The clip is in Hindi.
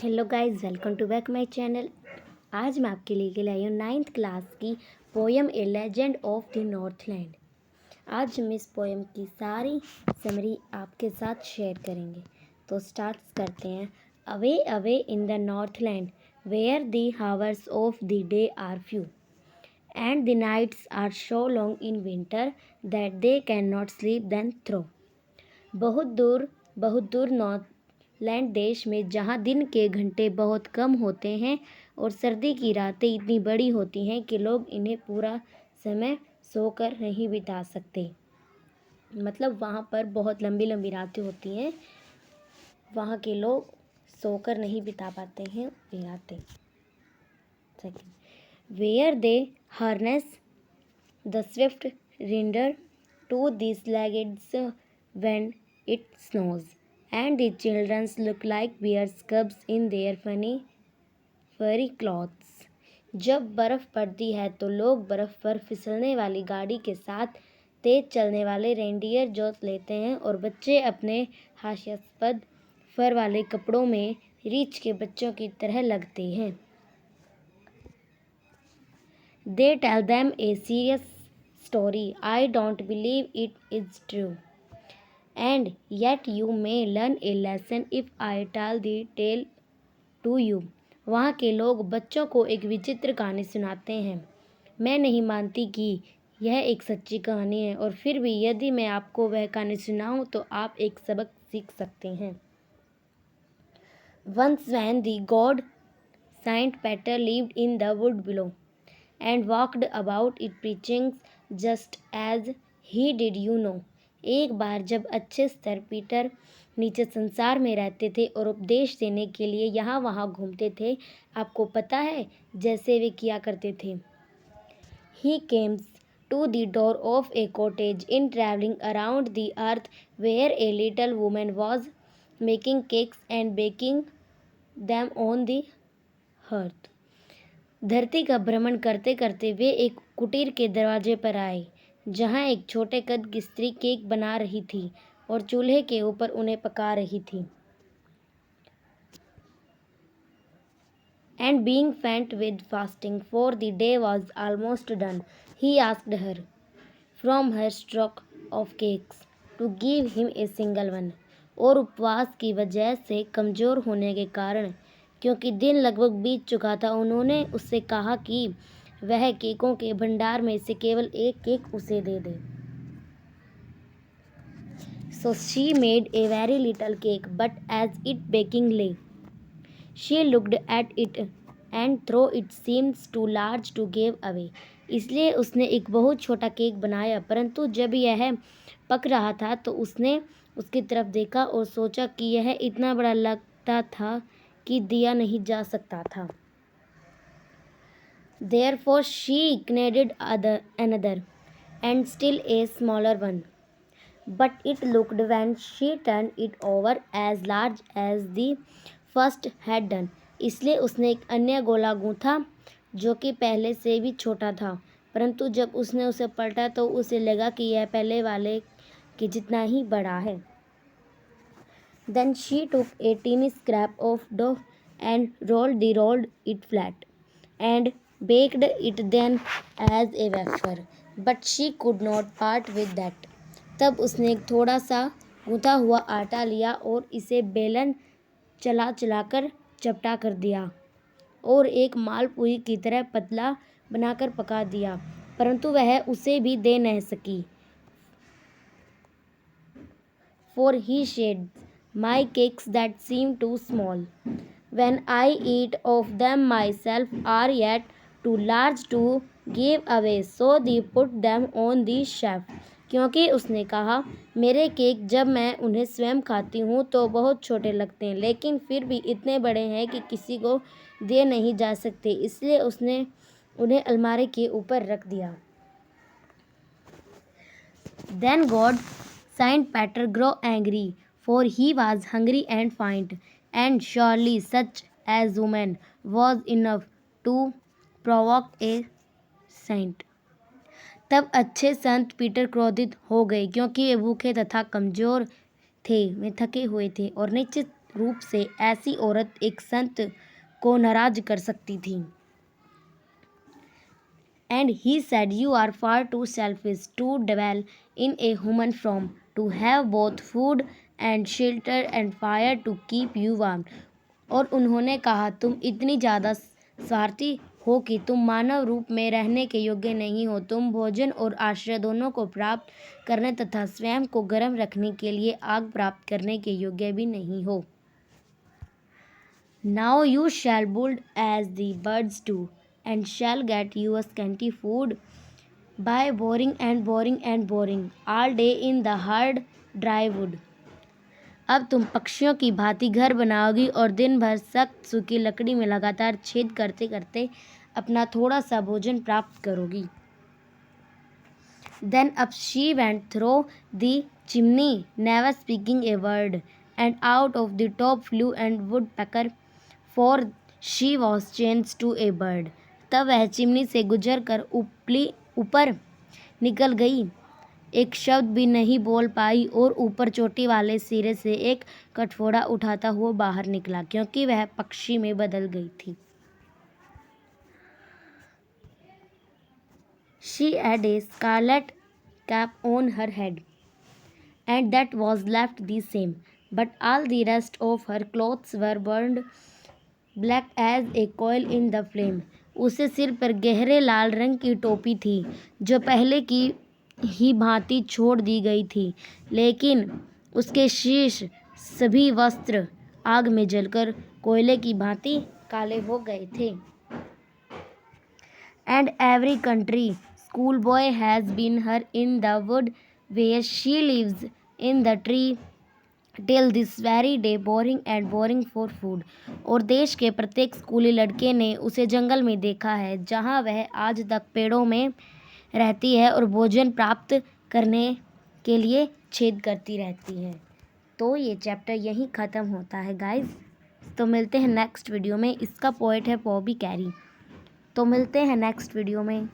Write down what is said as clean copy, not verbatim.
Hello guys, welcome to back my channel. आज मैं आपके लिए लाई हूँ 9th क्लास की poem a legend of the Northland. आज हम इस पोएम की सारी समरी आपके साथ शेयर करेंगे। तो स्टार्ट करते हैं। Away away in the Northland where the hours of the day are few and the nights are so long in winter that they can not sleep then through. बहुत दूर नॉर्थलैंड देश में जहाँ दिन के घंटे बहुत कम होते हैं और सर्दी की रातें इतनी बड़ी होती हैं कि लोग इन्हें पूरा समय सोकर नहीं बिता सकते। मतलब वहाँ पर बहुत लंबी लंबी रातें होती हैं, वहाँ के लोग सोकर नहीं बिता पाते हैं ये रातें। Second, where they harness the swift reindeer to the slaggids when it snows, and the children look like bear cubs in their funny furry clothes. जब बर्फ़ पड़ती है तो लोग बर्फ़ पर फिसलने वाली गाड़ी के साथ तेज चलने वाले रेंडियर जोत लेते हैं और बच्चे अपने हास्यास्पद फर वाले कपड़ों में रीछ के बच्चों की तरह लगते हैं। They tell them a serious story. I don't believe it is true. And yet you may learn a lesson if I tell the tale to you. वहाँ के लोग बच्चों को एक विचित्र कहानी सुनाते हैं। मैं नहीं मानती कि यह एक सच्ची कहानी है, और फिर भी यदि मैं आपको वह कहानी सुनाऊं तो आप एक सबक सीख सकते हैं। Once when the god Saint Peter lived in the wood below and walked about it preaching just as he did, you know. एक बार जब अच्छे स्तर पीटर नीचे संसार में रहते थे और उपदेश देने के लिए यहाँ वहाँ घूमते थे, आपको पता है, जैसे वे किया करते थे। He came to the door of a cottage in traveling around the earth where a little woman was making cakes and baking them on the hearth. धरती का भ्रमण करते करते वे एक कुटीर के दरवाजे पर आए, जहाँ एक छोटे कद की स्त्री केक बना रही थी और चूल्हे के ऊपर उन्हें पका रही थी। And being faint with fasting, for the day was almost done, he asked her from her stock of cakes to give him a single one. और उपवास की वजह से कमज़ोर होने के कारण, क्योंकि दिन लगभग बीत चुका था, उन्होंने उससे कहा कि वह केकों के भंडार में से केवल एक केक उसे दे दे। So she made a very little cake, but as it baking lay, she looked at it and though it seems too large to give away. इसलिए उसने एक बहुत छोटा केक बनाया, परंतु जब यह पक रहा था तो उसने उसकी तरफ देखा और सोचा कि यह इतना बड़ा लगता था कि दिया नहीं जा सकता था। Therefore she kneaded another and still a smaller one, but it looked when she turned it over as large as the first had done. इसलिए उसने एक अन्य गोला गूंथा जो कि पहले से भी छोटा था, परंतु जब उसने उसे पलटा तो उसे लगा कि यह पहले वाले के जितना ही बड़ा है। Then she took a teeny scrap of dough and rolled it flat and baked it then as a wafer, but she could not part with that. तब उसने एक थोड़ा सा गूंथा हुआ आटा लिया और इसे बेलन चला चलाकर चपटा कर दिया और एक मालपुरी की तरह पतला बनाकर पका दिया, परंतु वह उसे भी दे नहीं सकी। For he said, my cakes that seem too small when I eat of them myself are yet too large to give away, so they put them on the shelf. क्योंकि उसने कहा, मेरे केक जब मैं उन्हें स्वयं खाती हूँ तो बहुत छोटे लगते हैं, लेकिन फिर भी इतने बड़े हैं कि किसी को दे नहीं जा सकते, इसलिए उसने उन्हें अलमारी के ऊपर रख दिया। Then God Saint Peter grew angry, for he was hungry and faint, and surely such as woman was enough to provoke a saint. तब अच्छे संत पीटर क्रोधित हो गए, क्योंकि वे भूखे तथा कमज़ोर थे, वे थके हुए थे और निश्चित रूप से ऐसी औरत एक संत को नाराज कर सकती थी। And he said, "You are far too selfish to dwell in a human form, to have both food and shelter and fire to keep you warm." और उन्होंने कहा, तुम इतनी ज़्यादा स्वार्थी हो कि तुम मानव रूप में रहने के योग्य नहीं हो। तुम भोजन और आश्रय दोनों को प्राप्त करने तथा स्वयं को गर्म रखने के लिए आग प्राप्त करने के योग्य भी नहीं हो। Now you shall build as the birds do, and shall get your scanty food by boring and boring and boring all day in the hard dry wood. अब तुम पक्षियों की भांति घर बनाओगी और दिन भर सख्त सूखी लकड़ी में लगातार छेद करते करते अपना थोड़ा सा भोजन प्राप्त करोगी। Then up she went through the chimney, never speaking a word, and out of the top flew a woodpecker, for she was changed to a bird. तब वह चिमनी से गुजर कर ऊपर निकल गई, एक शब्द भी नहीं बोल पाई और ऊपर चोटी वाले सिरे से एक कटफोड़ा उठाता हुआ बाहर निकला, क्योंकि वह पक्षी में बदल गई थी। She had a scarlet cap on her head, and that was left the same, but all the rest of her clothes were burned black as a coal in the flame. उसे सिर पर गहरे लाल रंग की टोपी थी, जो पहले की ही भांति छोड़ दी गई थी, लेकिन उसके शेष सभी वस्त्र आग में जलकर कोयले की भांति काले हो गए थे। And every country schoolboy has been her in the wood where she lives in the tree till this very day, boring and boring for food. और देश के प्रत्येक स्कूली लड़के ने उसे जंगल में देखा है, जहाँ वह आज तक पेड़ों में रहती है और भोजन प्राप्त करने के लिए छेद करती रहती है। तो ये चैप्टर यहीं ख़त्म होता है गाइस। तो मिलते हैं नेक्स्ट वीडियो में। इसका पोएट है बॉबी कैरी। तो मिलते हैं नेक्स्ट वीडियो में।